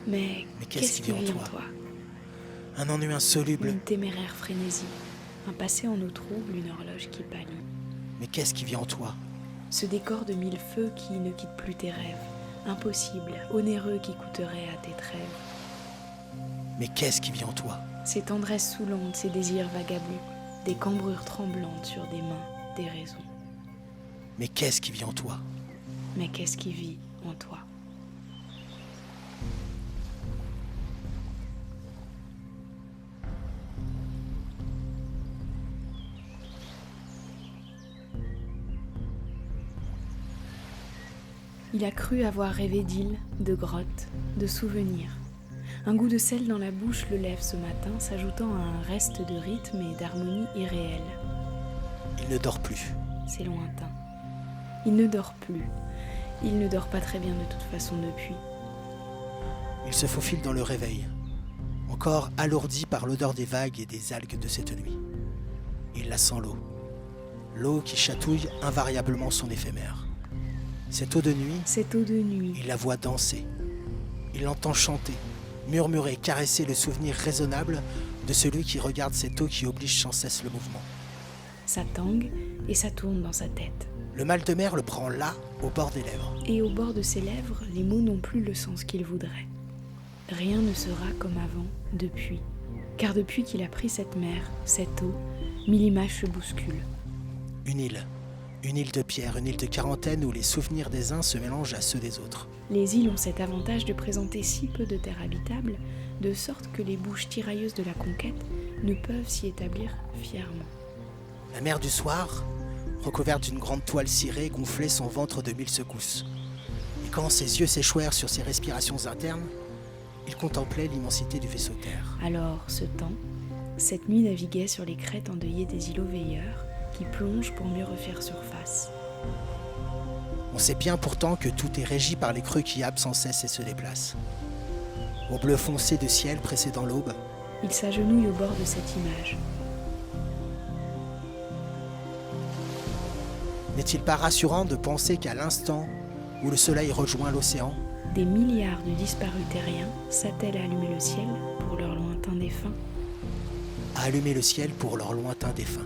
Mais qu'est-ce qui vit en toi? Un ennui insoluble. Une téméraire frénésie, un passé en eau trouble, une horloge qui pâlit. Mais qu'est-ce qui vit en toi? Ce décor de mille feux qui ne quitte plus tes rêves, impossible, onéreux qui coûterait à tes trêves. Mais qu'est-ce qui vit en toi? Ces tendresses saoulantes, ces désirs vagabonds, des cambrures tremblantes sur des mains, des raisons. Mais qu'est-ce qui vit en toi? Mais qu'est-ce qui vit en toi? Il a cru avoir rêvé d'îles, de grottes, de souvenirs. Un goût de sel dans la bouche le lève ce matin, s'ajoutant à un reste de rythme et d'harmonie irréelle. Il ne dort plus. C'est lointain. Il ne dort plus. Il ne dort pas très bien de toute façon depuis. Il se faufile dans le réveil, encore alourdi par l'odeur des vagues et des algues de cette nuit. Il la sent l'eau. L'eau qui chatouille invariablement son éphémère. Cette eau de nuit, il la voit danser. Il l'entend chanter, murmurer, caresser le souvenir raisonnable de celui qui regarde cette eau qui oblige sans cesse le mouvement. Ça tangue et ça tourne dans sa tête. Le mal de mer le prend là, au bord des lèvres. Et au bord de ses lèvres, les mots n'ont plus le sens qu'il voudrait. Rien ne sera comme avant depuis. Car depuis qu'il a pris cette mer, cette eau, mille images se bousculent. Une île de pierre, une île de quarantaine où les souvenirs des uns se mélangent à ceux des autres. Les îles ont cet avantage de présenter si peu de terre habitable, de sorte que les bouches tirailleuses de la conquête ne peuvent s'y établir fièrement. La mer du soir, recouverte d'une grande toile cirée, gonflait son ventre de mille secousses. Et quand ses yeux s'échouèrent sur ses respirations internes, il contemplait l'immensité du vaisseau terre. Alors, ce temps, cette nuit naviguait sur les crêtes endeuillées des îlots veilleurs, qui plongent pour mieux refaire surface. On sait bien pourtant que tout est régi par les creux qui happent sans cesse et se déplacent. Au bleu foncé de ciel précédant l'aube, Il s'agenouille au bord de cette image. n'est-il pas rassurant de penser qu'à l'instant où le soleil rejoint l'océan, Des milliards de disparus terriens s'attellent à allumer le ciel pour leur lointain défunt. à allumer le ciel pour leur lointain défunt?